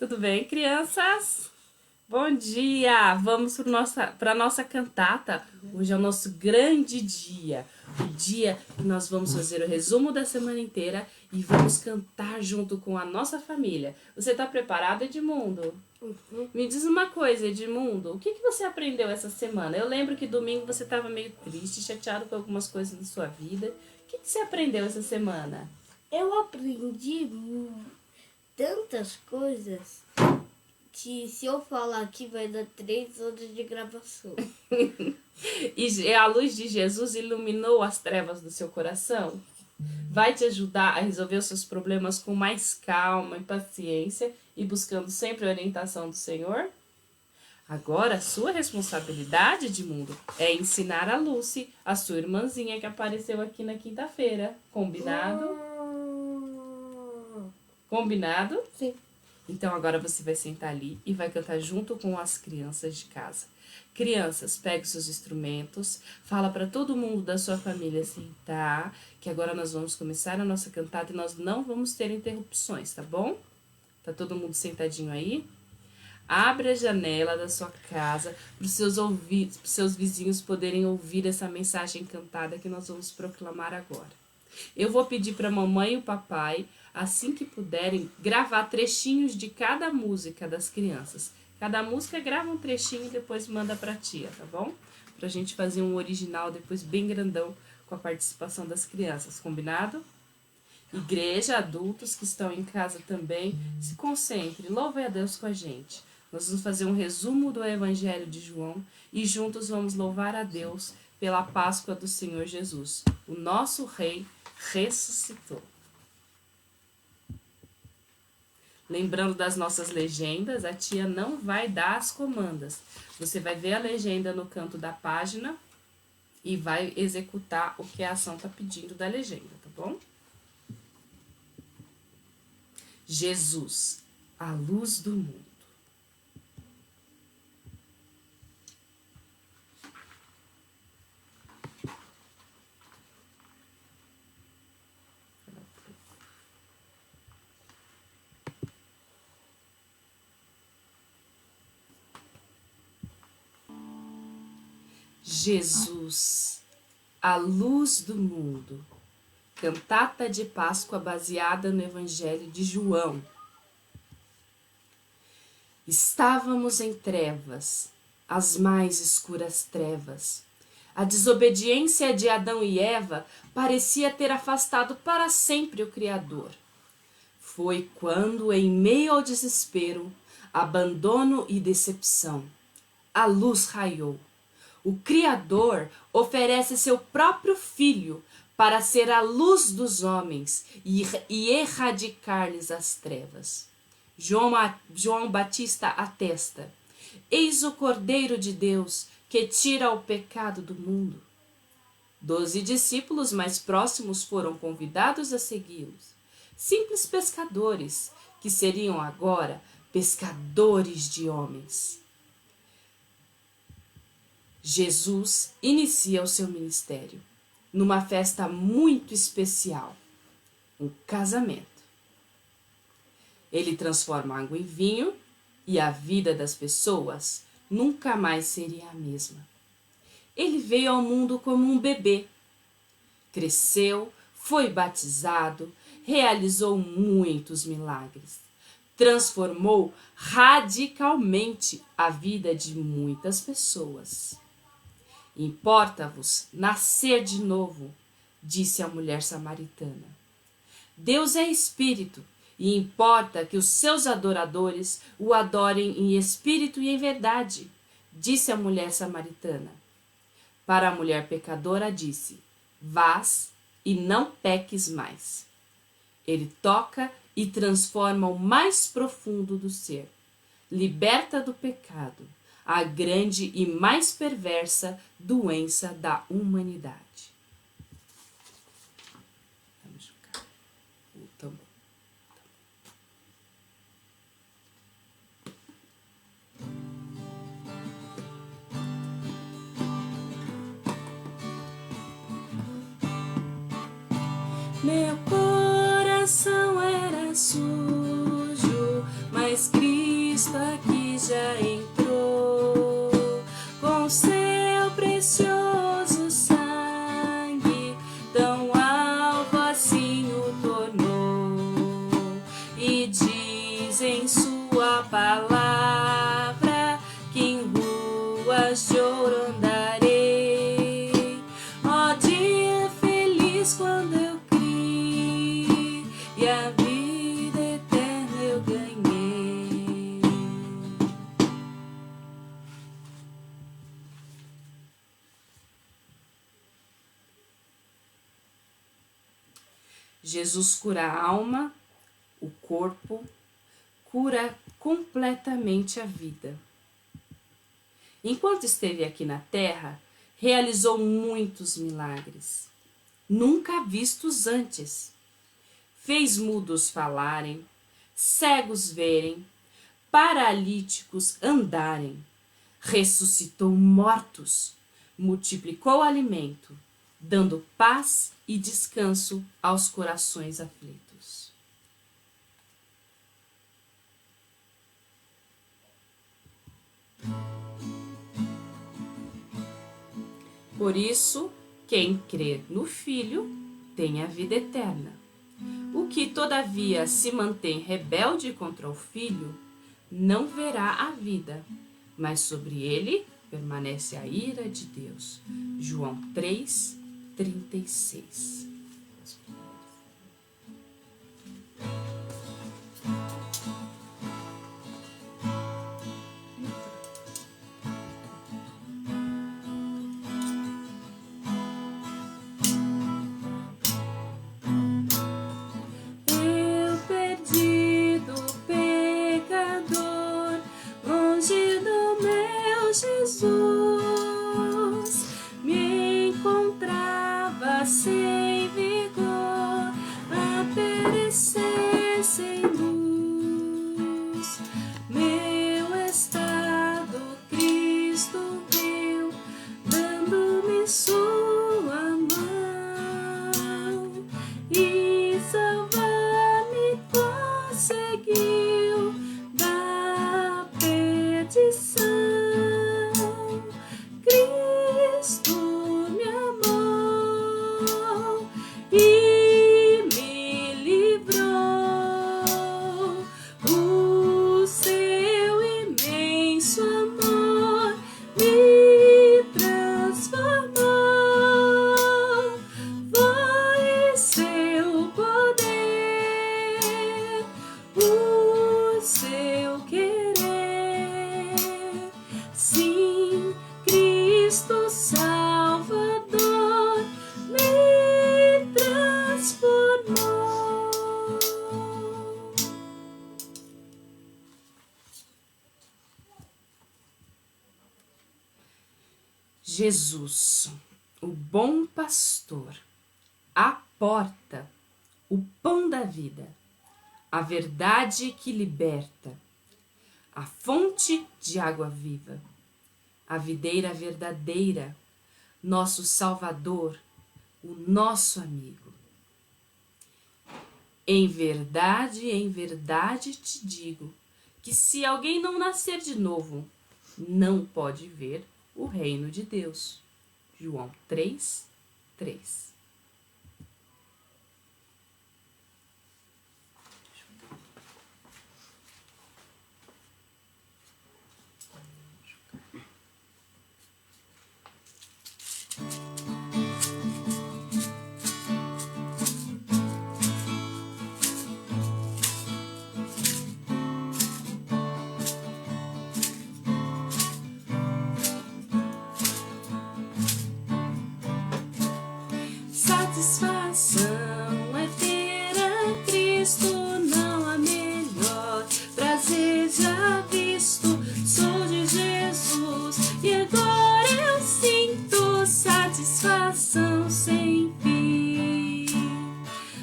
Tudo bem, crianças? Bom dia! Vamos para a nossa cantata. Hoje é o nosso grande dia. O dia que nós vamos fazer o resumo da semana inteira e vamos cantar junto com a nossa família. Você está preparado, Edmundo? Me diz uma coisa, Edmundo. O que você aprendeu essa semana? Eu lembro que domingo você estava meio triste, chateado com algumas coisas da sua vida. O que você aprendeu essa semana? Eu aprendi tantas coisas que se eu falar aqui vai dar 3 horas de gravação. E a luz de Jesus iluminou as trevas do seu coração? Vai te ajudar a resolver os seus problemas com mais calma e paciência e buscando sempre a orientação do Senhor? Agora, a sua responsabilidade, Edmundo, é ensinar a Lucy, a sua irmãzinha que apareceu aqui na quinta-feira. Combinado? Combinado? Sim. Então agora você vai sentar ali e vai cantar junto com as crianças de casa. Crianças, pegue seus instrumentos, fala para todo mundo da sua família sentar, que agora nós vamos começar a nossa cantata e nós não vamos ter interrupções, tá bom? Tá todo mundo sentadinho aí? Abre a janela da sua casa para os seus vizinhos poderem ouvir essa mensagem cantada que nós vamos proclamar agora. Eu vou pedir para a mamãe e o papai, assim que puderem, gravar trechinhos de cada música das crianças. Cada música grava um trechinho e depois manda para a tia, tá bom? Pra gente fazer um original depois bem grandão com a participação das crianças, combinado? Igreja, adultos que estão em casa também, se concentre, louve a Deus com a gente. Nós vamos fazer um resumo do Evangelho de João e juntos vamos louvar a Deus pela Páscoa do Senhor Jesus. O nosso Rei ressuscitou. Lembrando das nossas legendas, a tia não vai dar as comandas. Você vai ver a legenda no canto da página e vai executar o que a ação está pedindo da legenda, tá bom? Jesus, a luz do mundo. Jesus, a luz do mundo. Cantata de Páscoa baseada no Evangelho de João. Estávamos em trevas, as mais escuras trevas. A desobediência de Adão e Eva parecia ter afastado para sempre o Criador. Foi quando, em meio ao desespero, abandono e decepção, a luz raiou. O Criador oferece seu próprio Filho para ser a luz dos homens e erradicar-lhes as trevas. João Batista atesta: eis o Cordeiro de Deus que tira o pecado do mundo. 12 discípulos mais próximos foram convidados a segui-los. Simples pescadores, que seriam agora pescadores de homens. Jesus inicia o seu ministério numa festa muito especial, um casamento. Ele transforma água em vinho e a vida das pessoas nunca mais seria a mesma. Ele veio ao mundo como um bebê, cresceu, foi batizado, realizou muitos milagres, transformou radicalmente a vida de muitas pessoas. Importa-vos nascer de novo, disse a mulher samaritana. Deus é espírito e importa que os seus adoradores o adorem em espírito e em verdade, disse a mulher samaritana. Para a mulher pecadora disse: vás e não peques mais. Ele toca e transforma o mais profundo do ser, liberta do pecado, a grande e mais perversa doença da humanidade. Vamos jogar o tambor. Meu coração era sujo, mas Cristo e a vida eterna eu ganhei. Jesus cura a alma, o corpo, cura completamente a vida. Enquanto esteve aqui na terra, realizou muitos milagres, nunca vistos antes. Fez mudos falarem, cegos verem, paralíticos andarem, ressuscitou mortos, multiplicou alimento, dando paz e descanso aos corações aflitos. Por isso, quem crê no Filho tem a vida eterna. O que, todavia, se mantém rebelde contra o Filho, não verá a vida, mas sobre ele permanece a ira de Deus. João 3:36. Jesus me encontrava sem vigor, a perecer sem luz. Meu estado Cristo viu, dando-me sua mão, e salvar-me conseguiu da perdição. Jesus, o bom pastor, a porta, o pão da vida, a verdade que liberta, a fonte de água viva, a videira verdadeira, nosso Salvador, o nosso amigo. Em verdade te digo, que se alguém não nascer de novo, não pode ver o reino de Deus. João 3:3. Satisfação é ter a Cristo, não há melhor prazer já visto. Sou de Jesus e agora eu sinto satisfação sem fim.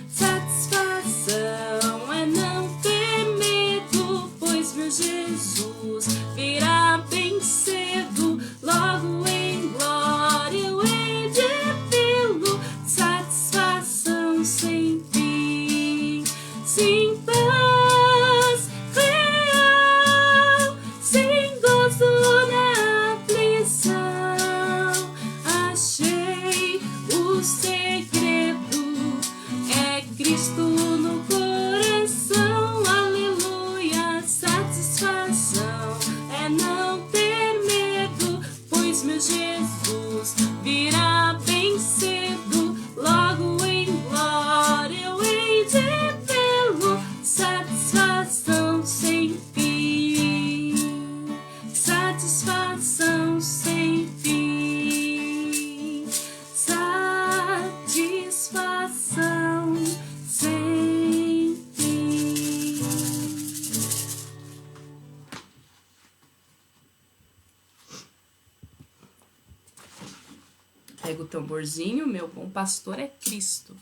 Satisfação é não ter medo, pois meu Jesus virá bem cedo, logo em glória eu hei de vê-lo. Satisfação sem fim. Sim. tamborzinho, meu bom pastor é Cristo.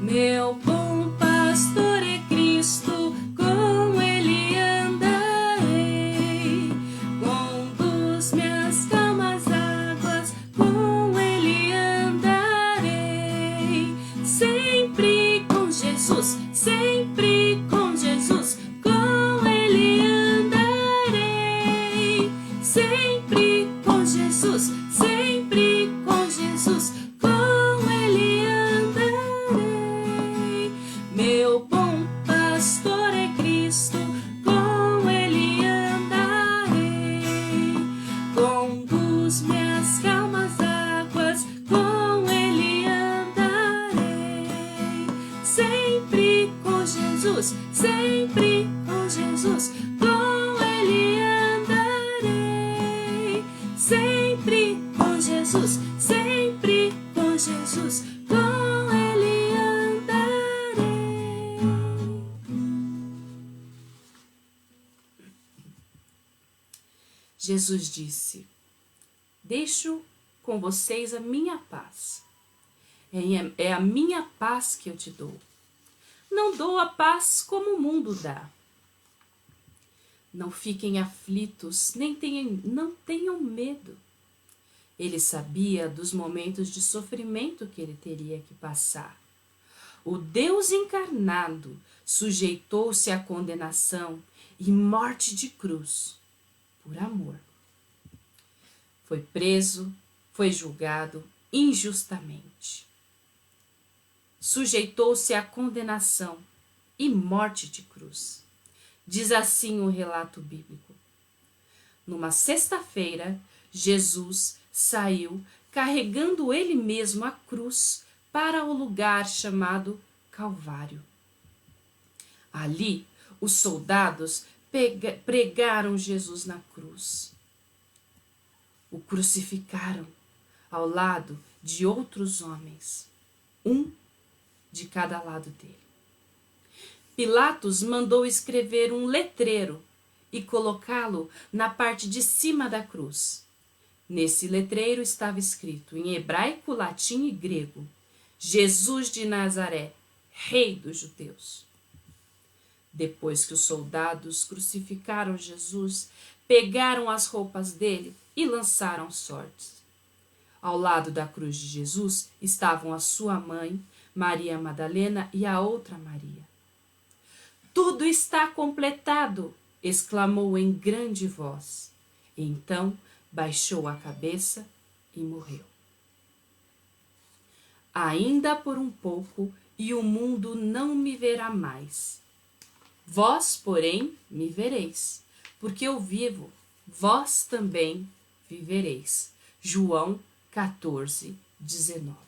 Meu bom pastor é Cristo, com ele andarei. Conduz-me às calmas águas, com ele andarei. Sempre com Jesus, sempre com Jesus, com ele andarei. Sempre com Jesus, sempre com Jesus, com ele andarei. Meu bom pastor é Cristo, com ele andarei. Conduz-me às calmas águas, com ele andarei. Sempre com Jesus, sempre com Jesus, com ele andarei. Sempre com Jesus, sempre com Jesus, com ele andarei. Jesus disse: deixo com vocês a minha paz. É a minha paz que eu te dou. Não dou a paz como o mundo dá. Não fiquem aflitos, não tenham medo. Ele sabia dos momentos de sofrimento que ele teria que passar. O Deus encarnado sujeitou-se à condenação e morte de cruz por amor. Foi preso, foi julgado injustamente. Sujeitou-se à condenação e morte de cruz. Diz assim o relato bíblico. Numa sexta-feira, Jesus saiu carregando ele mesmo a cruz para o lugar chamado Calvário. Ali, os soldados pregaram Jesus na cruz. O crucificaram ao lado de outros homens, um de cada lado dele. Pilatos mandou escrever um letreiro e colocá-lo na parte de cima da cruz. Nesse letreiro estava escrito em hebraico, latim e grego: Jesus de Nazaré, Rei dos Judeus. Depois que os soldados crucificaram Jesus, pegaram as roupas dele e lançaram sortes. Ao lado da cruz de Jesus estavam a sua mãe, Maria Madalena, e a outra Maria. Tudo está completado! Exclamou em grande voz. Então baixou a cabeça e morreu. Ainda por um pouco, e o mundo não me verá mais. Vós, porém, me vereis, porque eu vivo, vós também vivereis. João 14, 19.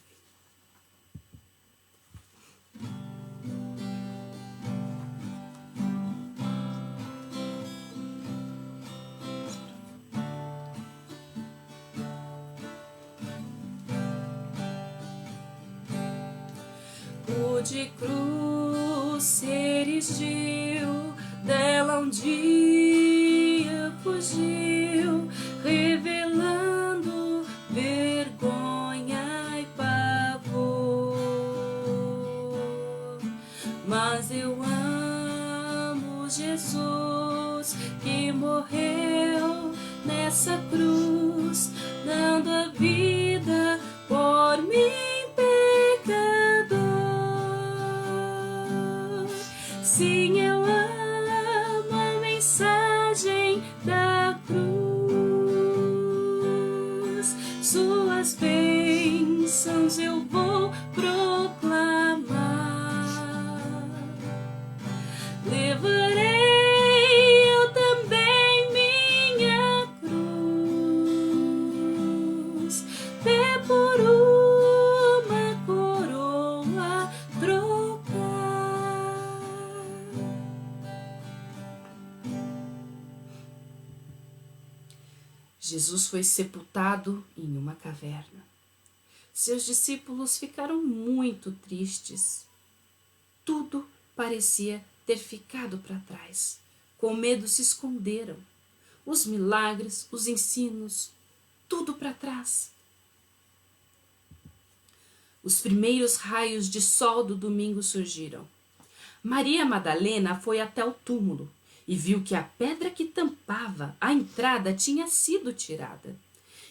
O de cruz ser esgiu, dela um dia fugiu, revelando vergonha e pavor. Mas eu amo Jesus, que morreu nessa cruz, dando a vida por mim, pecador. Sim, eu amo a mensagem da cruz. Suas bênçãos eu vou proclamar. Levarei eu também minha cruz, até por uma coroa trocar. Jesus foi sepultado em uma caverna. Seus discípulos ficaram muito tristes. Tudo parecia ter ficado para trás. Com medo se esconderam. Os milagres, os ensinos, tudo para trás. Os primeiros raios de sol do domingo surgiram. Maria Madalena foi até o túmulo e viu que a pedra que tampava a entrada tinha sido tirada.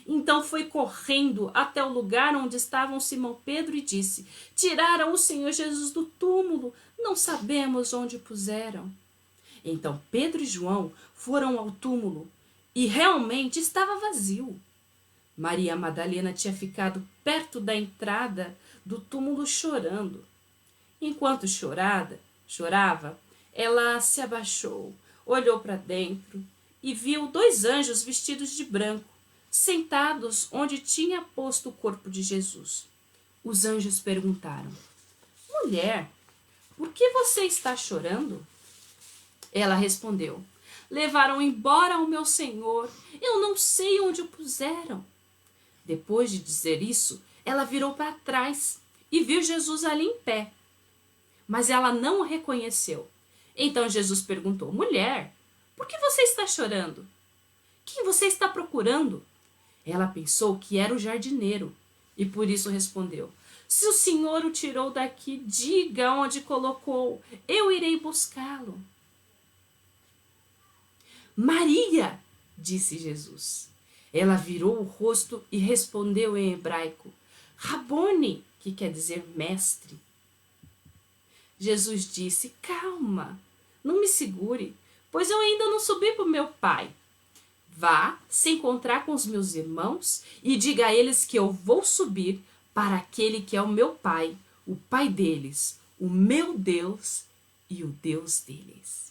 Então foi correndo até o lugar onde estavam Simão Pedro e disse: tiraram o Senhor Jesus do túmulo, não sabemos onde o puseram. Então Pedro e João foram ao túmulo e realmente estava vazio. Maria Madalena tinha ficado perto da entrada do túmulo chorando. Enquanto chorava, ela se abaixou, olhou para dentro e viu 2 anjos vestidos de branco, sentados onde tinha posto o corpo de Jesus. Os anjos perguntaram: mulher, por que você está chorando? Ela respondeu: levaram embora o meu Senhor, eu não sei onde o puseram. Depois de dizer isso, ela virou para trás e viu Jesus ali em pé. Mas ela não o reconheceu. Então Jesus perguntou: mulher, por que você está chorando? Quem você está procurando? Ela pensou que era o jardineiro e por isso respondeu: se o Senhor o tirou daqui, diga onde colocou, eu irei buscá-lo. Maria, disse Jesus. Ela virou o rosto e respondeu em hebraico: Rabone, que quer dizer mestre. Jesus disse: calma, não me segure, pois eu ainda não subi para o meu pai. Vá se encontrar com os meus irmãos e diga a eles que eu vou subir para aquele que é o meu pai, o pai deles, o meu Deus e o Deus deles.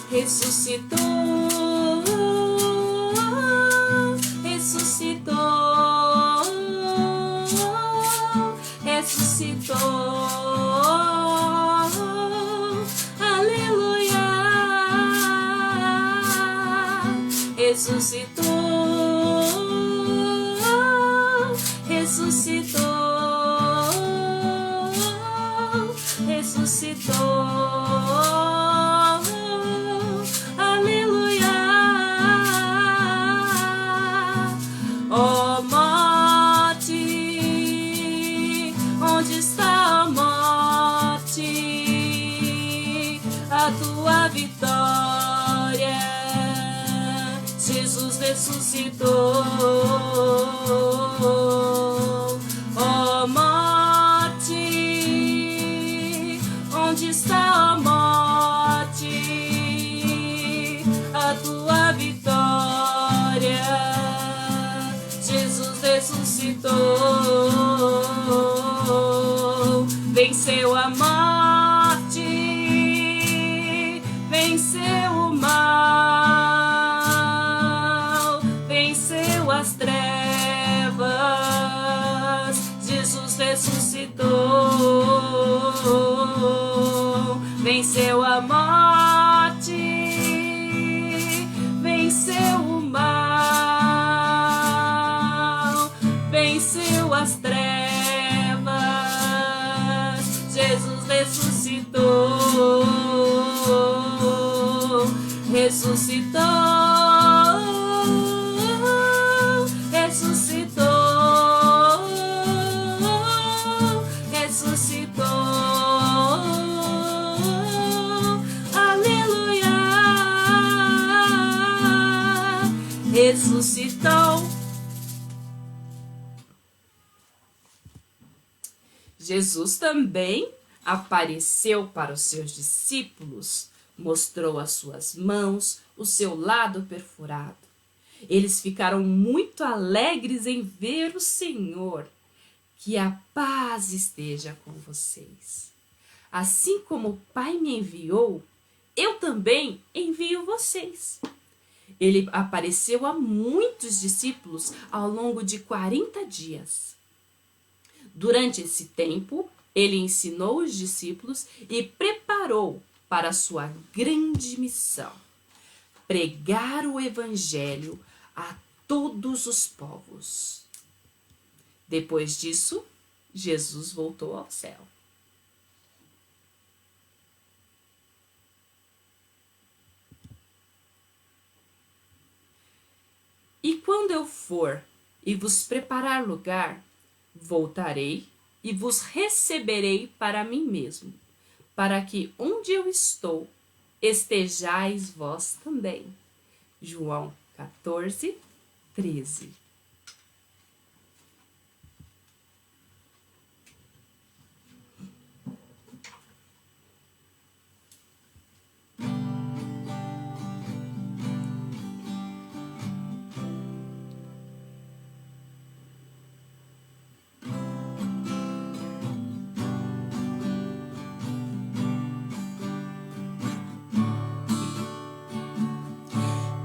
Ressuscitou, ressuscitou, ressuscitou, aleluia, ressuscitou, ressuscitou, ressuscitou. Ressuscitou, ó morte, onde está a morte, a tua vitória? Jesus ressuscitou, venceu a morte, venceu o mal. As trevas, Jesus ressuscitou, venceu a morte, venceu o mal, venceu as trevas, Jesus ressuscitou, ressuscitou. Ressuscitou. Jesus também apareceu para os seus discípulos, mostrou as suas mãos, o seu lado perfurado. Eles ficaram muito alegres em ver o Senhor. Que a paz esteja com vocês. Assim como o Pai me enviou, eu também envio vocês. Ele apareceu a muitos discípulos ao longo de 40 dias. Durante esse tempo, ele ensinou os discípulos e preparou para a sua grande missão: pregar o evangelho a todos os povos. Depois disso, Jesus voltou ao céu. E quando eu for e vos preparar lugar, voltarei e vos receberei para mim mesmo, para que onde eu estou, estejais vós também. João 14, 13.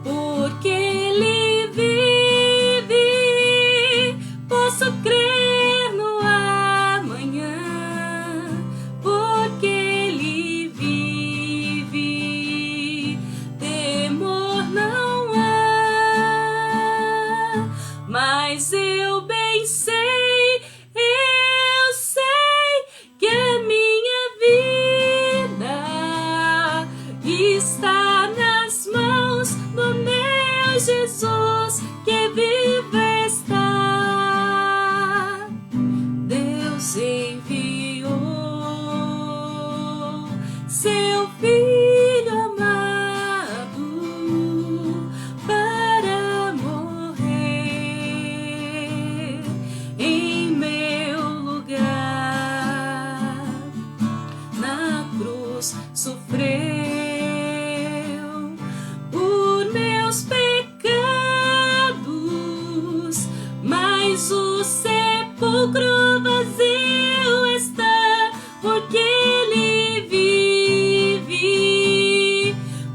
Porque ele vive, posso crer no amanhã. Porque ele vive, temor não há. Mas eu bem sei, eu sei que a minha vida está nas mãos do meu Jesus, que vive está. Deus enviou seu Filho amado para morrer em meu lugar. Na cruz sofreu por meus pecados, mas o sepulcro vazio está, porque ele vive,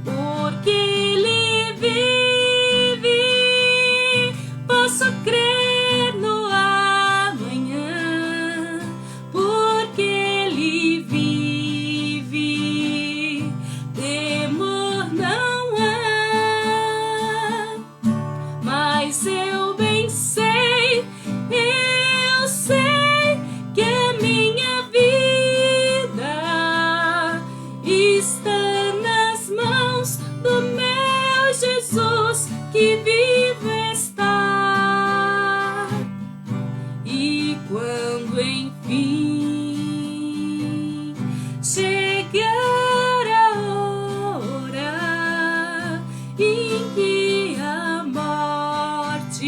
porque ele vive, posso crer no amanhã, porque ele vive, temor não há. Mas eu bem sei, eu sei que a minha vida está nas mãos do meu Jesus, que vive está. E quando enfim chegar a hora em que a morte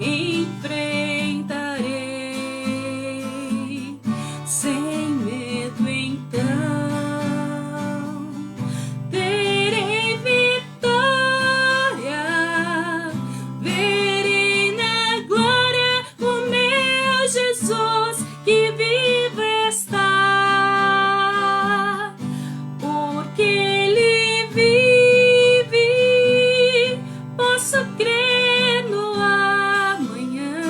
enfrentarei, sem medo então terei vitória, verei na glória o meu Jesus, que vive está. Porque ele vive, posso crer no amanhã.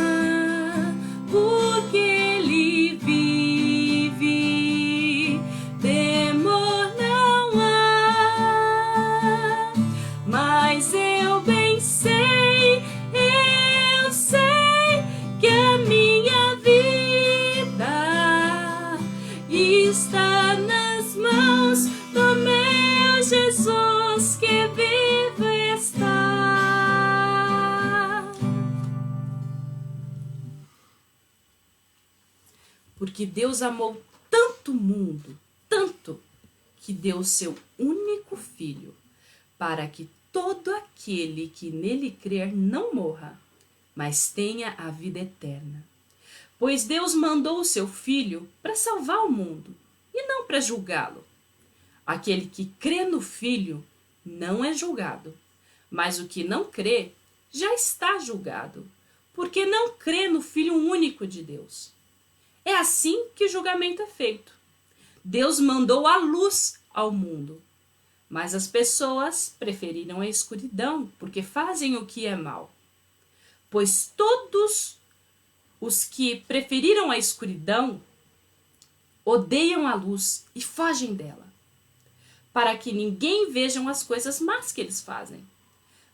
Porque ele vive, temor não há. Mas eu bem sei, eu sei que a minha vida está nas mãos do meu Jesus, que vive está. Porque Deus amou tanto o mundo, tanto, que deu o seu único Filho, para que todo aquele que nele crer não morra, mas tenha a vida eterna. Pois Deus mandou o seu Filho para salvar o mundo, e não para julgá-lo. Aquele que crê no Filho não é julgado, mas o que não crê já está julgado, porque não crê no Filho único de Deus. É assim que o julgamento é feito. Deus mandou à luz ao mundo. Mas as pessoas preferiram a escuridão, porque fazem o que é mal. Pois todos os que preferiram a escuridão odeiam a luz e fogem dela, para que ninguém vejam as coisas más que eles fazem.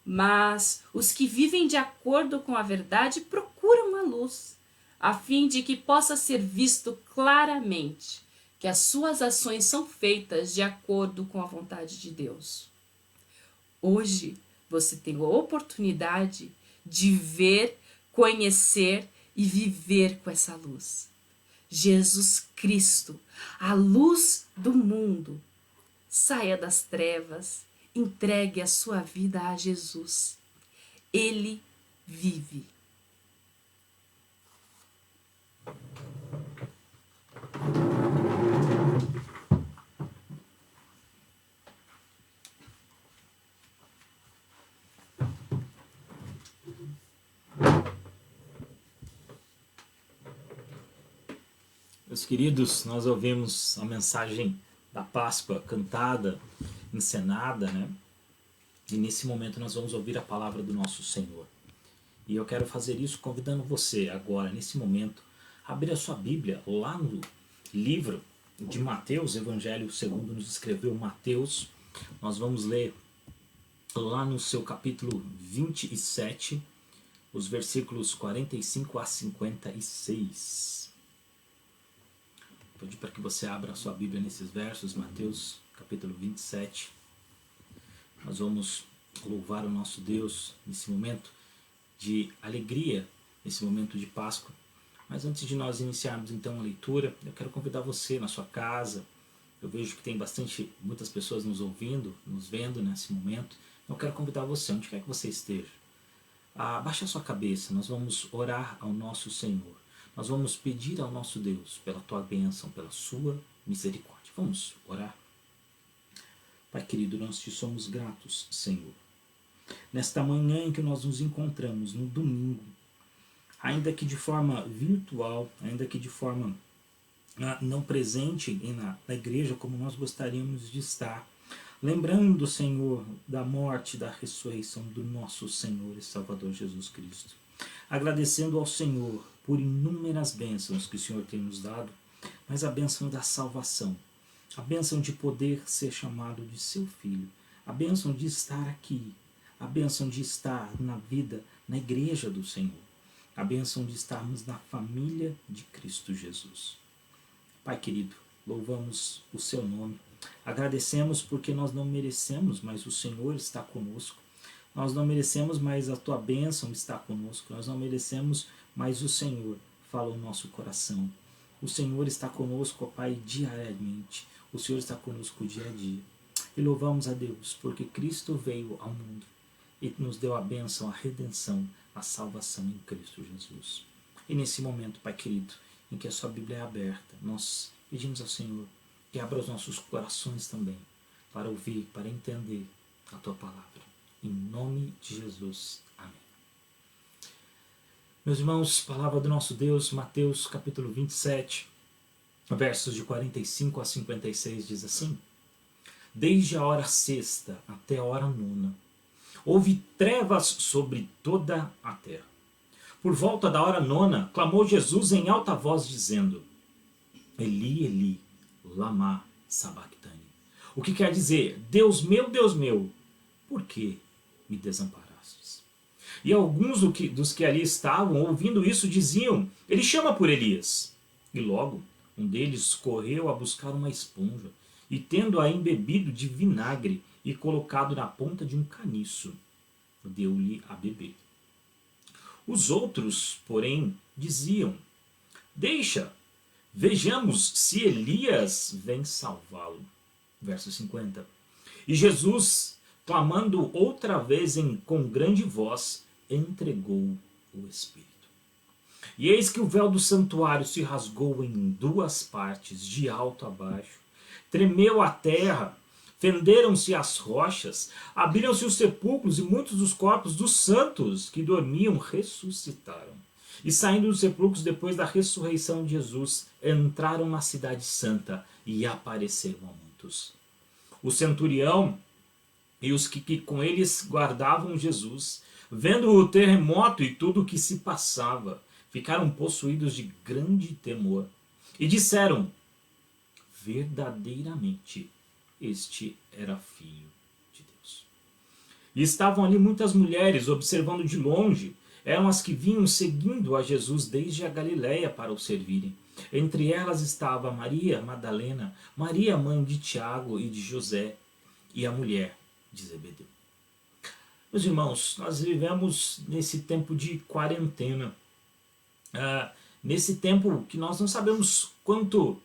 Mas os que vivem de acordo com a verdade procuram a luz, a fim de que possa ser visto claramente que as suas ações são feitas de acordo com a vontade de Deus. Hoje você tem a oportunidade de ver, conhecer e viver com essa luz. Jesus Cristo, a luz do mundo. Saia das trevas, entregue a sua vida a Jesus. Ele vive. Meus queridos, nós ouvimos a mensagem da Páscoa cantada, encenada, né? E nesse momento nós vamos ouvir a palavra do nosso Senhor. E eu quero fazer isso convidando você agora, nesse momento, a abrir a sua Bíblia lá no livro de Mateus, Evangelho segundo nos escreveu Mateus. Nós vamos ler lá no seu capítulo 27, os versículos 45 a 56. Vou pedir para que você abra a sua Bíblia nesses versos, Mateus capítulo 27. Nós vamos louvar o nosso Deus nesse momento de alegria, nesse momento de Páscoa. Mas antes de nós iniciarmos então a leitura, eu quero convidar você na sua casa. Eu vejo que tem muitas pessoas nos ouvindo, nos vendo nesse momento. Eu quero convidar você, onde quer que você esteja, abaixe a sua cabeça. Nós vamos orar ao nosso Senhor. Nós vamos pedir ao nosso Deus pela tua bênção, pela sua misericórdia. Vamos orar? Pai querido, nós te somos gratos, Senhor. Nesta manhã em que nós nos encontramos, no domingo, ainda que de forma virtual, ainda que de forma não presente na igreja como nós gostaríamos de estar, lembrando, Senhor, da morte e da ressurreição do nosso Senhor e Salvador Jesus Cristo. Agradecendo ao Senhor por inúmeras bênçãos que o Senhor tem nos dado, mas a bênção da salvação, a bênção de poder ser chamado de seu filho, a bênção de estar aqui, a bênção de estar na vida, na igreja do Senhor, a bênção de estarmos na família de Cristo Jesus. Pai querido, louvamos o seu nome, agradecemos porque nós não merecemos, mas o Senhor está conosco. Nós não merecemos, mas a tua bênção está conosco. Nós não merecemos, mas o Senhor fala o nosso coração. O Senhor está conosco, ó Pai, diariamente. O Senhor está conosco dia a dia. E louvamos a Deus, porque Cristo veio ao mundo e nos deu a bênção, a redenção, a salvação em Cristo Jesus. E nesse momento, Pai querido, em que a sua Bíblia é aberta, nós pedimos ao Senhor que abra os nossos corações também, para ouvir, para entender a tua palavra. Em nome de Jesus. Amém. Meus irmãos, palavra do nosso Deus, Mateus capítulo 27, versos de 45 a 56 diz assim: Desde a hora sexta até a hora nona, houve trevas sobre toda a terra. Por volta da hora nona, clamou Jesus em alta voz, dizendo: Eli, Eli, lama sabachthani. O que quer dizer: Deus meu, por que me desamparastes? E alguns dos que ali estavam, ouvindo isso, diziam: Ele chama por Elias. E logo um deles correu a buscar uma esponja, e tendo-a embebido de vinagre e colocado na ponta de um caniço, deu-lhe a beber. Os outros, porém, diziam: Deixa, vejamos se Elias vem salvá-lo. Verso 50. E Jesus, clamando outra vez com grande voz, entregou o Espírito. E eis que o véu do santuário se rasgou em duas partes, de alto a baixo. Tremeu a terra, fenderam-se as rochas, abriram-se os sepulcros, e muitos dos corpos dos santos que dormiam ressuscitaram. E saindo dos sepulcros depois da ressurreição de Jesus, entraram na cidade santa e apareceram a muitos. O centurião e os que com eles guardavam Jesus, vendo o terremoto e tudo o que se passava, ficaram possuídos de grande temor e disseram: verdadeiramente, este era filho de Deus. E estavam ali muitas mulheres observando de longe, eram as que vinham seguindo a Jesus desde a Galiléia para o servirem. Entre elas estava Maria Madalena, Maria mãe de Tiago e de José, e a mulher de Zebedeu. Meus irmãos, nós vivemos nesse tempo de quarentena, nesse tempo que nós não sabemos quanto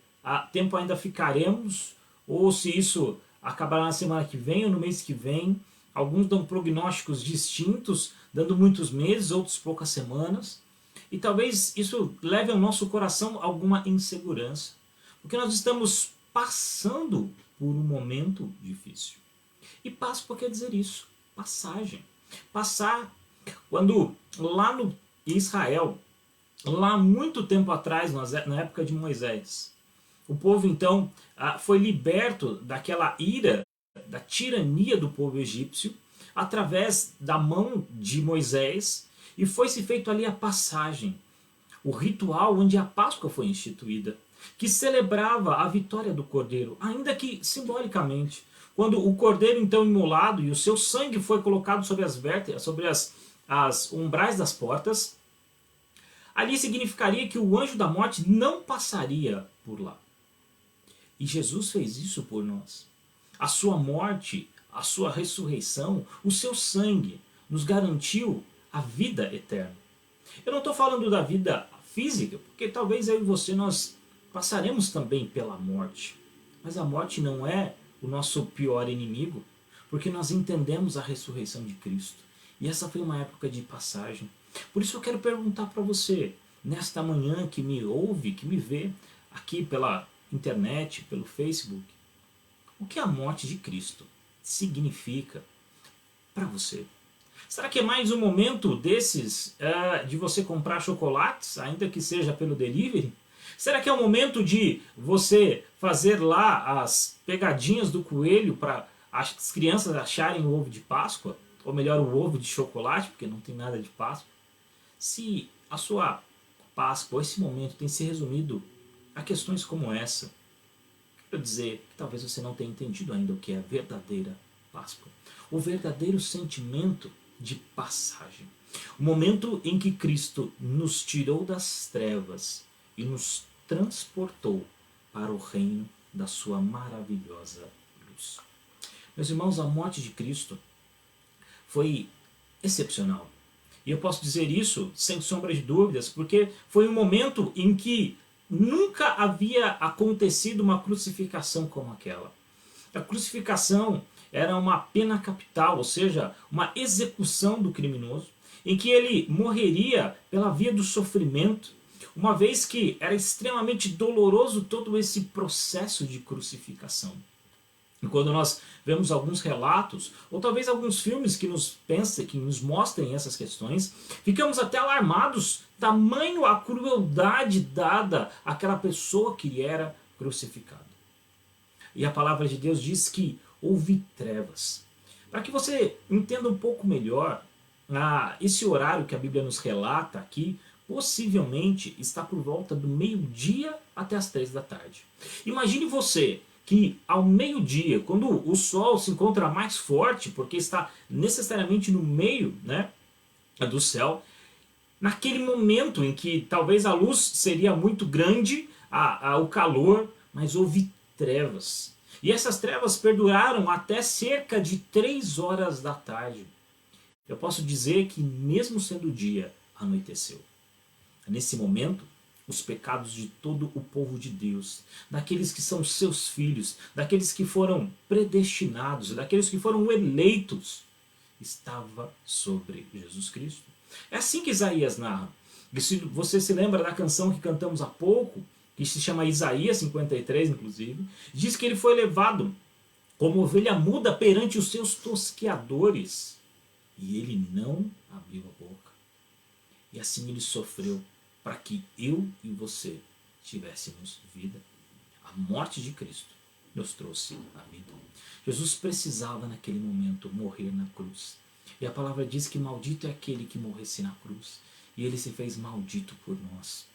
tempo ainda ficaremos, ou se isso acabará na semana que vem ou no mês que vem. Alguns dão prognósticos distintos, dando muitos meses, outros poucas semanas. E talvez isso leve ao nosso coração alguma insegurança, porque nós estamos passando por um momento difícil. E Páscoa quer dizer isso, passagem. Passar, quando lá no Israel, lá muito tempo atrás, na época de Moisés, o povo então foi liberto daquela ira, da tirania do povo egípcio, através da mão de Moisés, e foi-se feito ali a passagem, o ritual onde a Páscoa foi instituída, que celebrava a vitória do Cordeiro, ainda que simbolicamente. Quando o Cordeiro então imolado e o seu sangue foi colocado sobre as vértebras, sobre as umbrais das portas, ali significaria que o anjo da morte não passaria por lá. E Jesus fez isso por nós. A sua morte, a sua ressurreição, o seu sangue nos garantiu a vida eterna. Eu não estou falando da vida física, porque talvez eu e você nós passaremos também pela morte. Mas a morte não é o nosso pior inimigo, porque nós entendemos a ressurreição de Cristo. E essa foi uma época de passagem. Por isso eu quero perguntar para você, nesta manhã que me ouve, que me vê aqui pela internet, pelo Facebook, o que a morte de Cristo significa para você? Será que é mais um momento desses de você comprar chocolates, ainda que seja pelo delivery? Será que é o momento de você fazer lá as pegadinhas do coelho para as crianças acharem o ovo de Páscoa? Ou melhor, o ovo de chocolate, porque não tem nada de Páscoa? Se a sua Páscoa, esse momento, tem se resumido a questões como essa, quero dizer que talvez você não tenha entendido ainda o que é a verdadeira Páscoa. O verdadeiro sentimento de passagem. O momento em que Cristo nos tirou das trevas e nos transportou para o reino da sua maravilhosa luz. Meus irmãos, a morte de Cristo foi excepcional. E eu posso dizer isso sem sombra de dúvidas, porque foi um momento em que nunca havia acontecido uma crucificação como aquela. A crucificação era uma pena capital, ou seja, uma execução do criminoso, em que ele morreria pela via do sofrimento, uma vez que era extremamente doloroso todo esse processo de crucificação. E quando nós vemos alguns relatos, ou talvez alguns filmes que nos mostrem essas questões, ficamos até alarmados, tamanho a crueldade dada àquela pessoa que era crucificada. E a palavra de Deus diz que houve trevas. Para que você entenda um pouco melhor, esse horário que a Bíblia nos relata aqui, possivelmente está por volta do meio-dia até as 3 da tarde. Imagine você que ao meio-dia, quando o sol se encontra mais forte, porque está necessariamente no meio, né, do céu, naquele momento em que talvez a luz seria muito grande, o calor, mas houve trevas. E essas trevas perduraram até cerca de 3 horas da tarde. Eu posso dizer que mesmo sendo dia, anoiteceu. Nesse momento, os pecados de todo o povo de Deus, daqueles que são seus filhos, daqueles que foram predestinados, daqueles que foram eleitos, estava sobre Jesus Cristo. É assim que Isaías narra. E se você se lembra da canção que cantamos há pouco, que se chama Isaías 53, inclusive, diz que ele foi levado como ovelha muda perante os seus tosqueadores, e ele não abriu a boca. E assim ele sofreu para que eu e você tivéssemos vida. A morte de Cristo nos trouxe a vida. Jesus precisava naquele momento morrer na cruz. E a palavra diz que maldito é aquele que morresse na cruz. E ele se fez maldito por nós.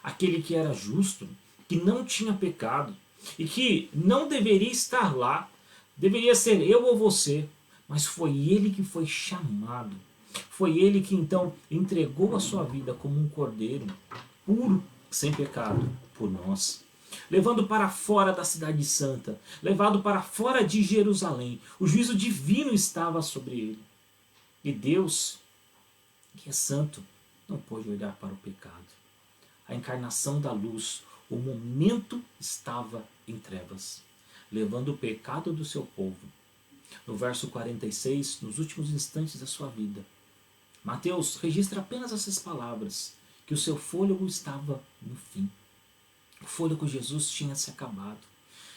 Aquele que era justo, que não tinha pecado e que não deveria estar lá, deveria ser eu ou você, mas foi ele que foi chamado. Foi ele que então entregou a sua vida como um cordeiro puro, sem pecado, por nós. Levando para fora da cidade santa, levado para fora de Jerusalém. O juízo divino estava sobre ele. E Deus, que é santo, não pôde olhar para o pecado. A encarnação da luz, o momento estava em trevas, levando o pecado do seu povo. No verso 46, nos últimos instantes da sua vida, Mateus registra apenas essas palavras, que o seu fôlego estava no fim. O fôlego de Jesus tinha se acabado.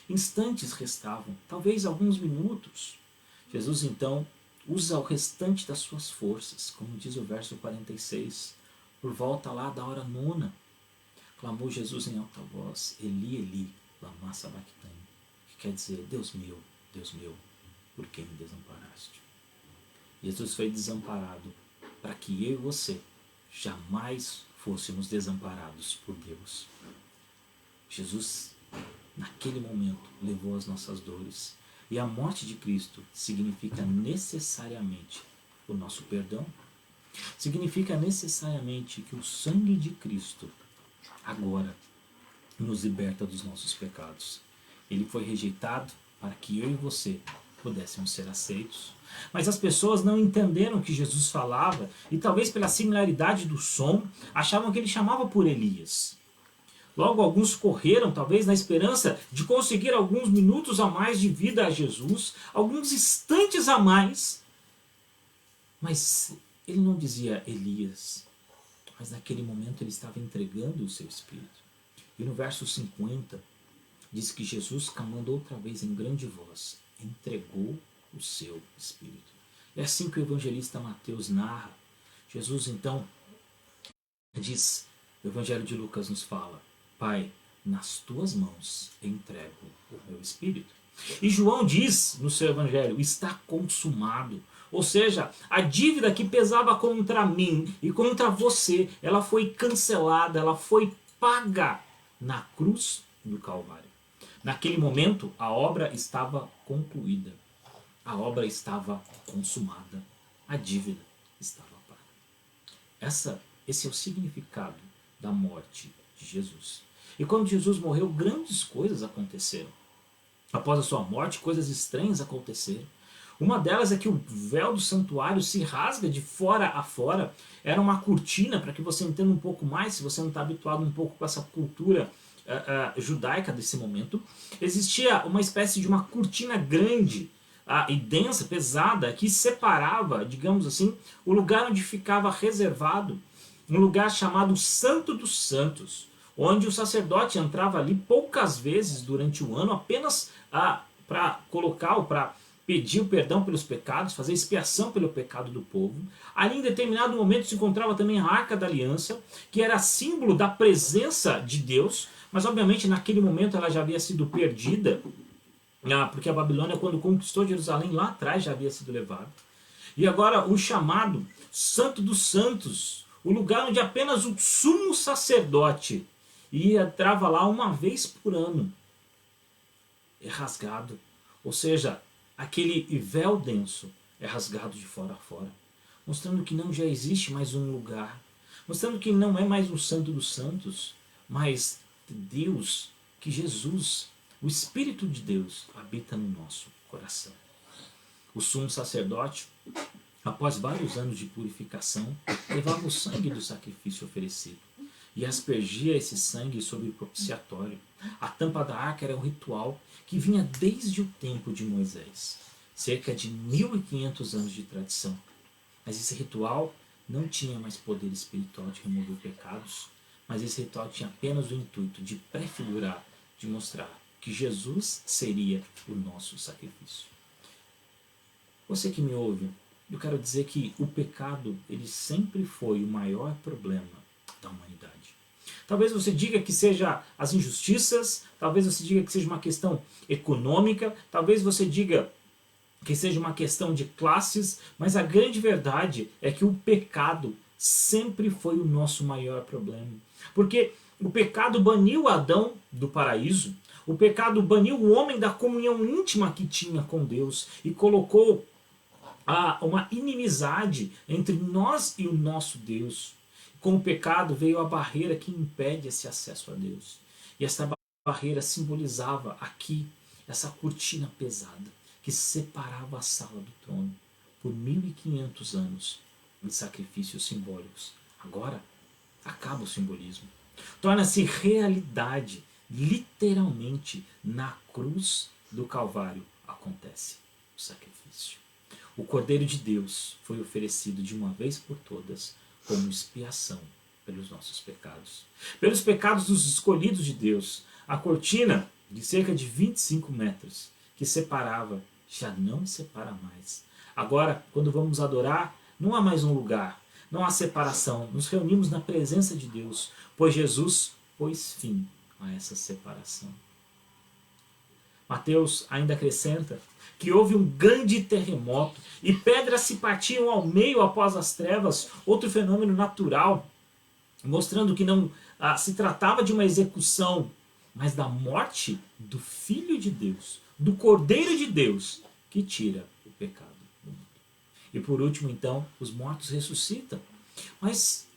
Instantes restavam, talvez alguns minutos. Jesus então usa o restante das suas forças, como diz o verso 46, por volta lá da hora nona. Clamou Jesus em alta voz, Eli, Eli, lama sabachthani, que quer dizer, Deus meu, por que me desamparaste? Jesus foi desamparado para que eu e você jamais fôssemos desamparados por Deus. Jesus, naquele momento, levou as nossas dores. E a morte de Cristo significa necessariamente o nosso perdão. Significa necessariamente que o sangue de Cristo agora nos liberta dos nossos pecados. Ele foi rejeitado para que eu e você pudéssemos ser aceitos. Mas as pessoas não entenderam o que Jesus falava e talvez pela similaridade do som, achavam que ele chamava por Elias. Logo, alguns correram, talvez na esperança de conseguir alguns minutos a mais de vida a Jesus, alguns instantes a mais. Mas ele não dizia Elias, mas naquele momento ele estava entregando o seu espírito. E no verso 50, diz que Jesus, clamando outra vez em grande voz, entregou o seu espírito. É assim que o evangelista Mateus narra. Jesus então diz, o evangelho de Lucas nos fala, Pai, nas tuas mãos entrego o meu espírito. E João diz no seu evangelho, está consumado. Ou seja, a dívida que pesava contra mim e contra você, ela foi cancelada, ela foi paga na cruz do Calvário. Naquele momento, a obra estava concluída. A obra estava consumada. A dívida estava paga. Esse é o significado da morte de Jesus. E quando Jesus morreu, grandes coisas aconteceram. Após a sua morte, coisas estranhas aconteceram. Uma delas é que o véu do santuário se rasga de fora a fora. Era uma cortina, para que você entenda um pouco mais, se você não está habituado um pouco com essa cultura judaica desse momento. Existia uma espécie de uma cortina grande e densa, pesada, que separava, digamos assim, o lugar onde ficava reservado, um lugar chamado Santo dos Santos, onde o sacerdote entrava ali poucas vezes durante o ano, apenas para colocar ou para pedir o perdão pelos pecados, fazer expiação pelo pecado do povo. Ali em determinado momento se encontrava também a Arca da Aliança, que era símbolo da presença de Deus, mas obviamente naquele momento ela já havia sido perdida, porque a Babilônia, quando conquistou Jerusalém lá atrás, já havia sido levada. E agora o chamado Santo dos Santos, o lugar onde apenas o sumo sacerdote entrava lá uma vez por ano, é rasgado. Ou seja, aquele véu denso é rasgado de fora a fora, mostrando que não já existe mais um lugar, mostrando que não é mais um Santo dos Santos, mas Deus, que Jesus, o Espírito de Deus, habita no nosso coração. O sumo sacerdote, após vários anos de purificação, levava o sangue do sacrifício oferecido e aspergia esse sangue sobre o propiciatório. A tampa da arca era um ritual que vinha desde o tempo de Moisés, cerca de 1500 anos de tradição. Mas esse ritual não tinha mais poder espiritual de remover pecados, mas esse ritual tinha apenas o intuito de prefigurar, de mostrar que Jesus seria o nosso sacrifício. Você que me ouve, eu quero dizer que o pecado, ele sempre foi o maior problema da humanidade. Talvez você diga que seja as injustiças, talvez você diga que seja uma questão econômica, talvez você diga que seja uma questão de classes, mas a grande verdade é que o pecado sempre foi o nosso maior problema. Porque o pecado baniu Adão do paraíso, o pecado baniu o homem da comunhão íntima que tinha com Deus e colocou uma inimizade entre nós e o nosso Deus. Com o pecado veio a barreira que impede esse acesso a Deus. E essa barreira simbolizava aqui essa cortina pesada que separava a sala do trono por 1500 anos de sacrifícios simbólicos. Agora acaba o simbolismo. Torna-se realidade, literalmente, na cruz do Calvário acontece o sacrifício. O Cordeiro de Deus foi oferecido de uma vez por todas como expiação pelos nossos pecados. Pelos pecados dos escolhidos de Deus, a cortina de cerca de 25 metros que separava já não separa mais. Agora, quando vamos adorar, não há mais um lugar, não há separação. Nos reunimos na presença de Deus, pois Jesus pôs fim a essa separação. Mateus ainda acrescenta que houve um grande terremoto e pedras se partiam ao meio após as trevas, outro fenômeno natural, mostrando que não se tratava de uma execução, mas da morte do Filho de Deus, do Cordeiro de Deus, que tira o pecado do mundo. E por último, então, os mortos ressuscitam. Mas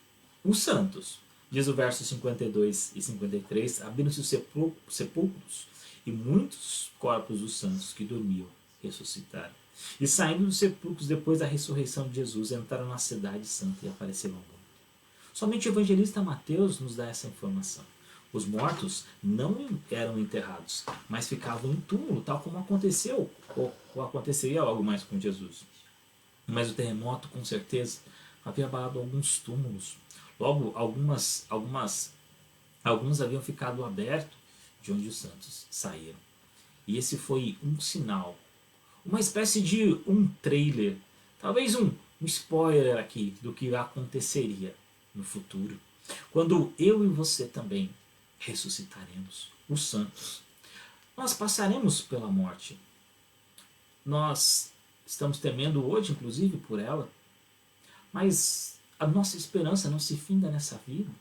os santos, diz o verso 52 e 53, abriram-se os sepulcros e muitos corpos dos santos que dormiam ressuscitaram. E saindo dos sepulcros depois da ressurreição de Jesus, entraram na cidade santa e apareceram ao mundo. Somente o evangelista Mateus nos dá essa informação. Os mortos não eram enterrados, mas ficavam em túmulo, tal como aconteceu, ou aconteceria algo mais com Jesus. Mas o terremoto, com certeza, havia abalado alguns túmulos. Logo, alguns haviam ficado abertos de onde os santos saíram. E esse foi um sinal, uma espécie de um trailer, talvez um spoiler aqui do que aconteceria no futuro, quando eu e você também ressuscitaremos, os santos. Nós passaremos pela morte. Nós estamos temendo hoje, inclusive, por ela, mas a nossa esperança não se finda nessa vida.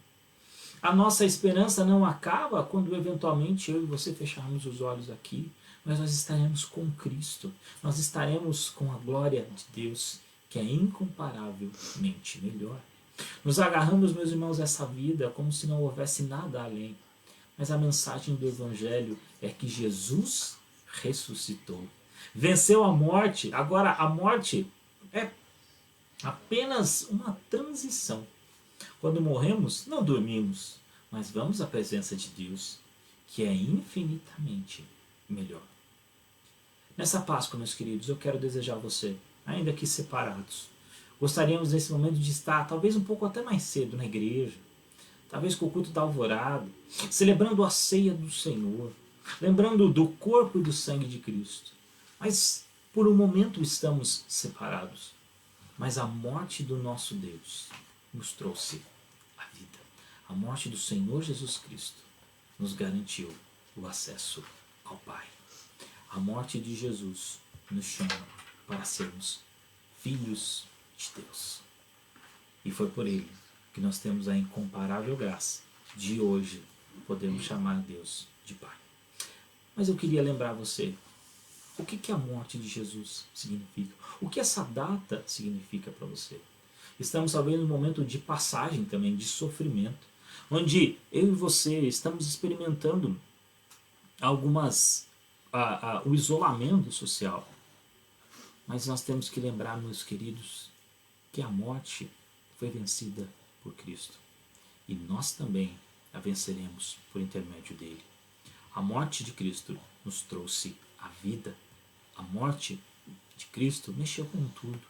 A nossa esperança não acaba quando eventualmente eu e você fecharmos os olhos aqui, mas nós estaremos com Cristo. Nós estaremos com a glória de Deus, que é incomparavelmente melhor. Nos agarramos, meus irmãos, a essa vida como se não houvesse nada além. Mas a mensagem do Evangelho é que Jesus ressuscitou. Venceu a morte. Agora, a morte é apenas uma transição. Quando morremos, não dormimos, mas vamos à presença de Deus, que é infinitamente melhor. Nessa Páscoa, meus queridos, eu quero desejar a você, ainda que separados, gostaríamos nesse momento de estar, talvez um pouco até mais cedo na igreja, talvez com o culto da alvorada, celebrando a ceia do Senhor, lembrando do corpo e do sangue de Cristo. Mas por um momento estamos separados. Mas a morte do nosso Deus nos trouxe a vida. A morte do Senhor Jesus Cristo nos garantiu o acesso ao Pai. A morte de Jesus nos chama para sermos filhos de Deus. E foi por Ele que nós temos a incomparável graça de hoje podermos chamar Deus de Pai. Mas eu queria lembrar você, o que a morte de Jesus significa? O que essa data significa para você? Estamos talvez num momento de passagem também, de sofrimento, onde eu e você estamos experimentando o isolamento social. Mas nós temos que lembrar, meus queridos, que a morte foi vencida por Cristo. E nós também a venceremos por intermédio dele. A morte de Cristo nos trouxe a vida. A morte de Cristo mexeu com tudo.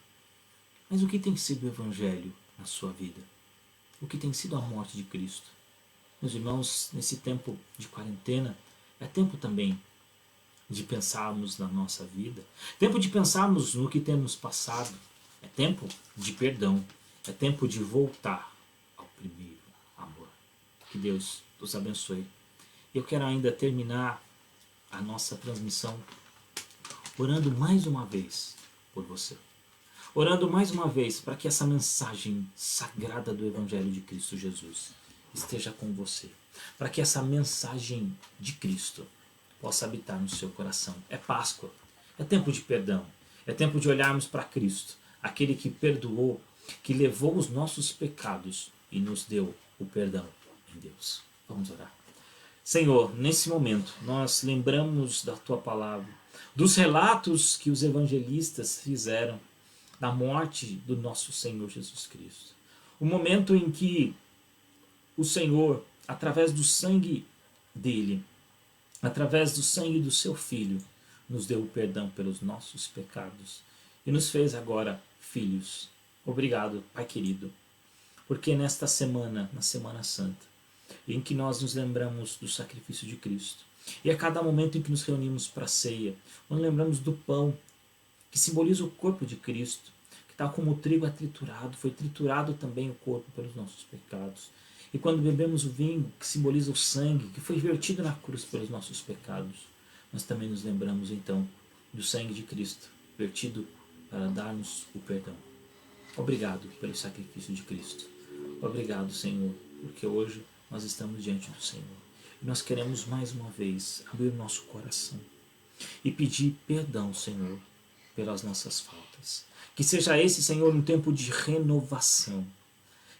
Mas o que tem sido o Evangelho na sua vida? O que tem sido a morte de Cristo? Meus irmãos, nesse tempo de quarentena, é tempo também de pensarmos na nossa vida. Tempo de pensarmos no que temos passado. É tempo de perdão. É tempo de voltar ao primeiro amor. Que Deus os abençoe. Eu quero ainda terminar a nossa transmissão orando mais uma vez por você. Orando mais uma vez para que essa mensagem sagrada do Evangelho de Cristo Jesus esteja com você. Para que essa mensagem de Cristo possa habitar no seu coração. É Páscoa, é tempo de perdão, é tempo de olharmos para Cristo, aquele que perdoou, que levou os nossos pecados e nos deu o perdão em Deus. Vamos orar. Senhor, nesse momento nós lembramos da Tua palavra, dos relatos que os evangelistas fizeram da morte do nosso Senhor Jesus Cristo. O momento em que o Senhor, através do sangue dele, através do sangue do seu Filho, nos deu o perdão pelos nossos pecados e nos fez agora filhos. Obrigado, Pai querido, porque nesta semana, na Semana Santa, em que nós nos lembramos do sacrifício de Cristo, e a cada momento em que nos reunimos para a ceia, nós lembramos do pão, que simboliza o corpo de Cristo, que tal como o trigo é triturado, foi triturado também o corpo pelos nossos pecados. E quando bebemos o vinho, que simboliza o sangue, que foi vertido na cruz pelos nossos pecados, nós também nos lembramos então do sangue de Cristo, vertido para dar-nos o perdão. Obrigado pelo sacrifício de Cristo. Obrigado, Senhor, porque hoje nós estamos diante do Senhor. E nós queremos mais uma vez abrir o nosso coração e pedir perdão, Senhor, pelas nossas faltas. Que seja esse, Senhor, um tempo de renovação.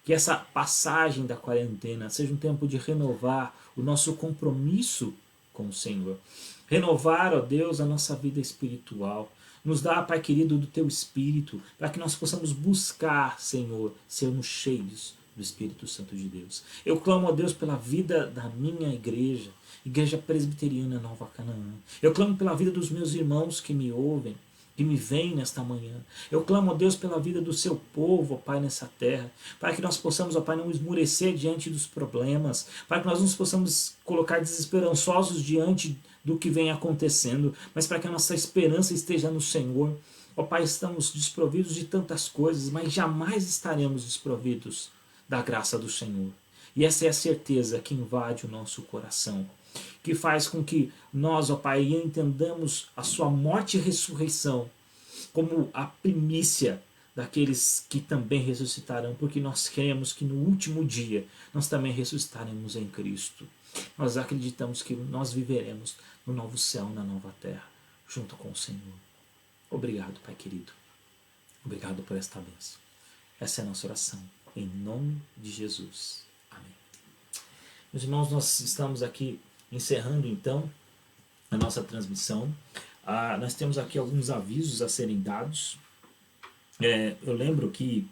Que essa passagem da quarentena seja um tempo de renovar o nosso compromisso com o Senhor. Renovar, ó Deus, a nossa vida espiritual. Nos dá, Pai querido, do Teu Espírito, para que nós possamos buscar, Senhor, sermos cheios do Espírito Santo de Deus. Eu clamo a Deus pela vida da minha igreja, Igreja Presbiteriana Nova Canaã. Eu clamo pela vida dos meus irmãos que me ouvem, que me veem nesta manhã. Eu clamo a Deus pela vida do seu povo, ó Pai, nessa terra, para que nós possamos, ó Pai, não esmurecer diante dos problemas, para que nós não possamos colocar desesperançosos diante do que vem acontecendo, mas para que a nossa esperança esteja no Senhor. Ó Pai, estamos desprovidos de tantas coisas, mas jamais estaremos desprovidos da graça do Senhor. E essa é a certeza que invade o nosso coração, que faz com que nós, ó Pai, entendamos a sua morte e ressurreição como a primícia daqueles que também ressuscitarão, porque nós cremos que no último dia nós também ressuscitaremos em Cristo. Nós acreditamos que nós viveremos no novo céu, na nova terra, junto com o Senhor. Obrigado, Pai querido. Obrigado por esta bênção. Essa é a nossa oração, em nome de Jesus. Amém. Meus irmãos, nós estamos aqui encerrando então a nossa transmissão. Nós temos aqui alguns avisos a serem dados. Eu lembro que,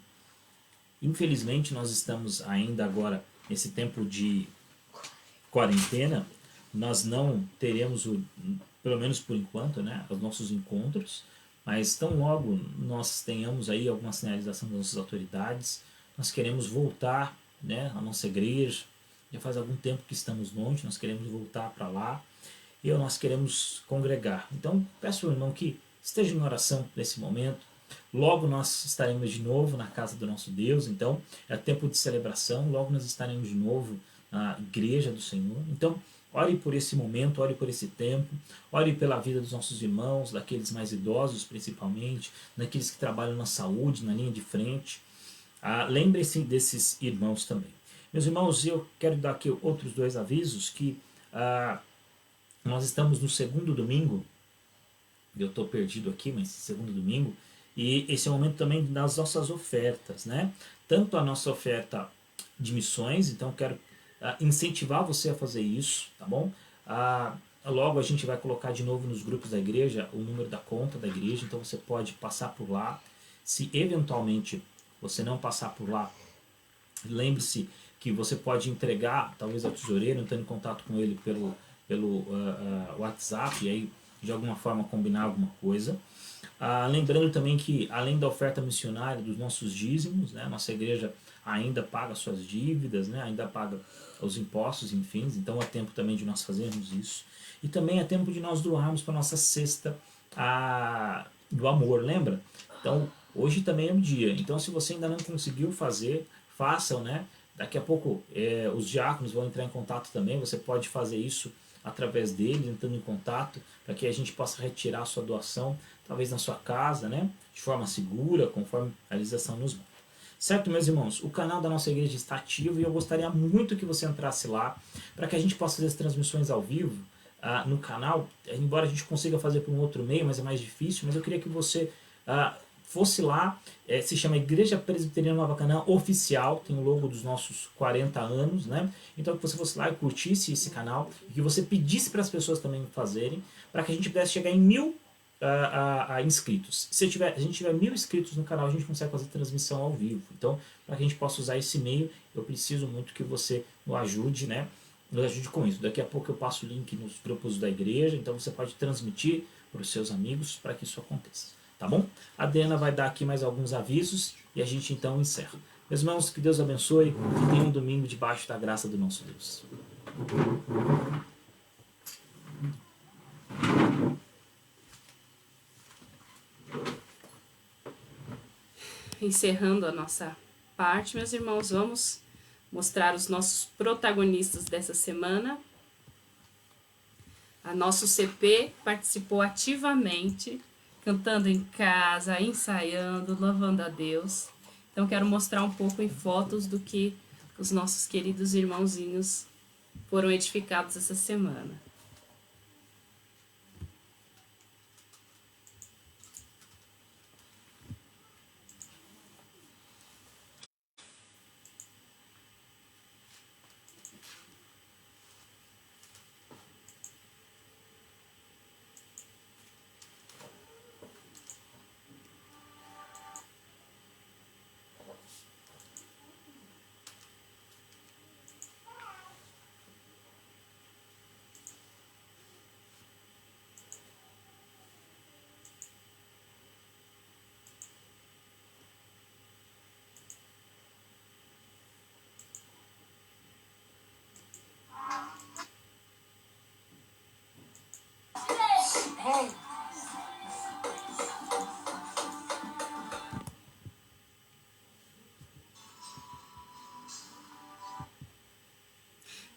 infelizmente, nós estamos ainda agora nesse tempo de quarentena. Nós não teremos, pelo menos por enquanto, né, os nossos encontros, mas tão logo nós tenhamos aí alguma sinalização das nossas autoridades, nós queremos voltar, né, à nossa igreja. Já faz algum tempo que estamos longe, nós queremos voltar para lá e nós queremos congregar. Então, peço ao irmão que esteja em oração nesse momento. Logo nós estaremos de novo na casa do nosso Deus, então é tempo de celebração. Logo nós estaremos de novo na igreja do Senhor. Então, ore por esse momento, ore por esse tempo, ore pela vida dos nossos irmãos, daqueles mais idosos principalmente, daqueles que trabalham na saúde, na linha de frente. Lembre-se desses irmãos também. Meus irmãos, eu quero dar aqui outros dois avisos, que nós estamos no segundo domingo, eu estou perdido aqui, mas segundo domingo, e esse é o momento também das nossas ofertas, né? Tanto a nossa oferta de missões, então quero incentivar você a fazer isso, tá bom? Logo a gente vai colocar de novo nos grupos da igreja o número da conta da igreja, então você pode passar por lá. Se eventualmente você não passar por lá, lembre-se que você pode entregar, talvez ao tesoureiro, entrando em contato com ele pelo WhatsApp, e aí de alguma forma combinar alguma coisa. Lembrando também que, além da oferta missionária, dos nossos dízimos, né, nossa igreja ainda paga suas dívidas, né, ainda paga os impostos, enfim, então é tempo também de nós fazermos isso. E também é tempo de nós doarmos para a nossa cesta do amor, lembra? Então, hoje também é um dia. Então, se você ainda não conseguiu fazer, façam, né? Daqui a pouco os diáconos vão entrar em contato também, você pode fazer isso através deles, entrando em contato, para que a gente possa retirar a sua doação, talvez na sua casa, né, de forma segura, conforme a legislação nos manda. Certo, meus irmãos? O canal da nossa igreja está ativo e eu gostaria muito que você entrasse lá, para que a gente possa fazer as transmissões ao vivo no canal, embora a gente consiga fazer por um outro meio, mas é mais difícil, mas eu queria que você fosse lá, se chama Igreja Presbiteriana Nova Canaã Oficial, tem o logo dos nossos 40 anos, né? Então que você fosse lá e curtisse esse canal, e que você pedisse para as pessoas também fazerem, para que a gente pudesse chegar em 1000 inscritos. Se a gente tiver 1000 inscritos no canal, a gente consegue fazer transmissão ao vivo. Então, para que a gente possa usar esse meio, eu preciso muito que você nos ajude, né? Nos ajude com isso. Daqui a pouco eu passo o link nos grupos da igreja, então você pode transmitir para os seus amigos para que isso aconteça. Tá bom? A Adriana vai dar aqui mais alguns avisos e a gente então encerra. Meus irmãos, que Deus abençoe e tenha um domingo debaixo da graça do nosso Deus. Encerrando a nossa parte, meus irmãos, vamos mostrar os nossos protagonistas dessa semana. A nosso CP participou ativamente, cantando em casa, ensaiando, louvando a Deus. Então quero mostrar um pouco em fotos do que os nossos queridos irmãozinhos foram edificados essa semana.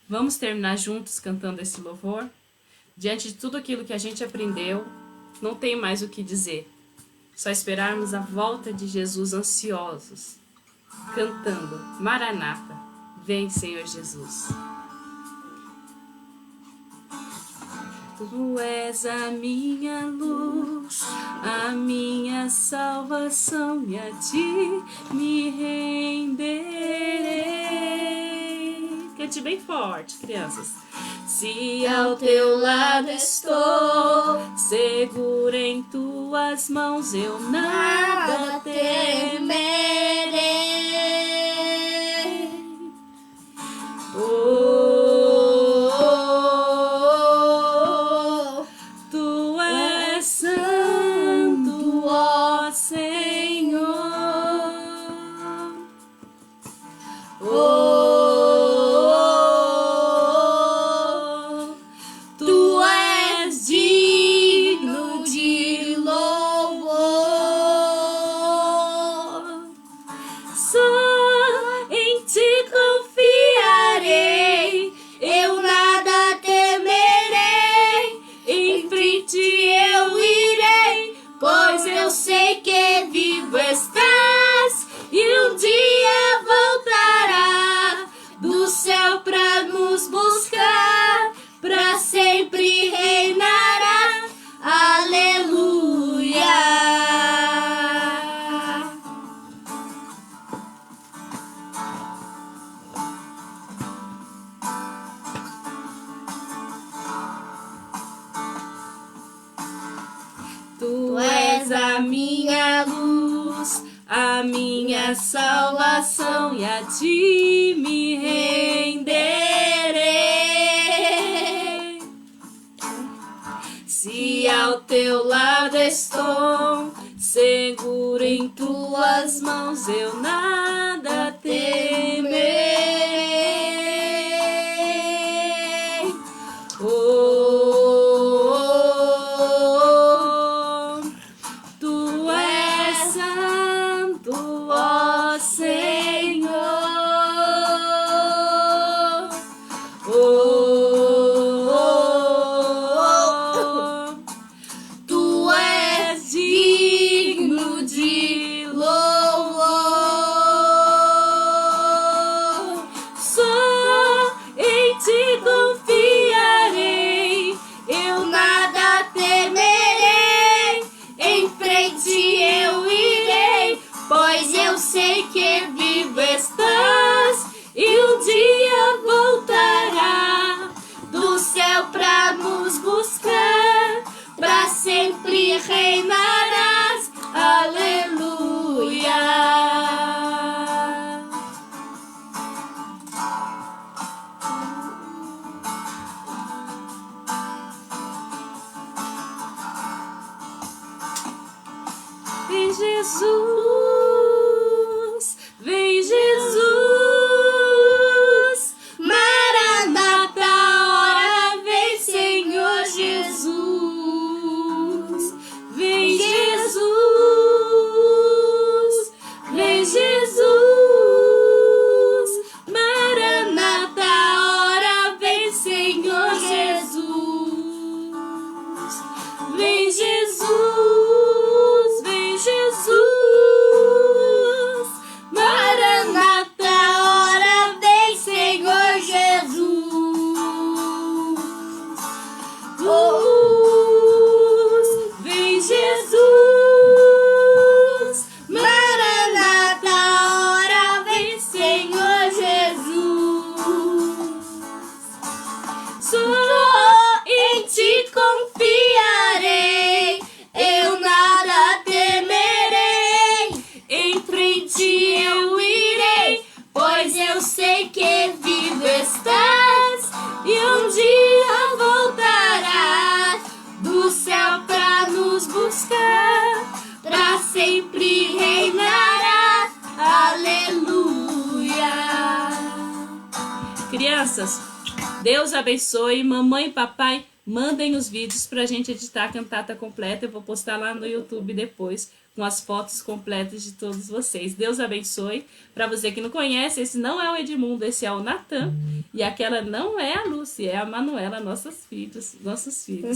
Vamos terminar juntos cantando esse louvor? Diante de tudo aquilo que a gente aprendeu, não tem mais o que dizer. Só esperarmos a volta de Jesus ansiosos, cantando Maranata, vem Senhor Jesus. Tu és a minha luz, a minha salvação, e a ti me renderei. Cante bem forte, crianças. Se ao teu lado estou, segura em tuas mãos, eu nada temerei. Tu és santo, ó Senhor. Tu és digno de louvor. Só em ti confiarei, eu nada temerei. Em frente eu irei, pois eu sei que vivo estás e um dia voltará do céu pra nos buscar, pra sempre reinará. Aleluia. Tu és a minha luz, a minha salvação, e a ti me renderei. Se ao teu lado estou, seguro em tuas mãos, eu nada temerei. Tu és santo, ó Senhor. Crianças, Deus abençoe. Mamãe e papai, mandem os vídeos pra gente editar a cantata completa. Eu vou postar lá no YouTube depois, com as fotos completas de todos vocês. Deus abençoe. Para você que não conhece, esse não é o Edmundo, esse é o Natan. E aquela não é a Lucy, é a Manuela, nossos filhos,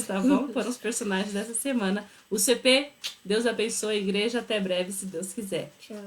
tá bom? Foram os personagens dessa semana. O CP, Deus abençoe a igreja. Até breve, se Deus quiser. Tchau.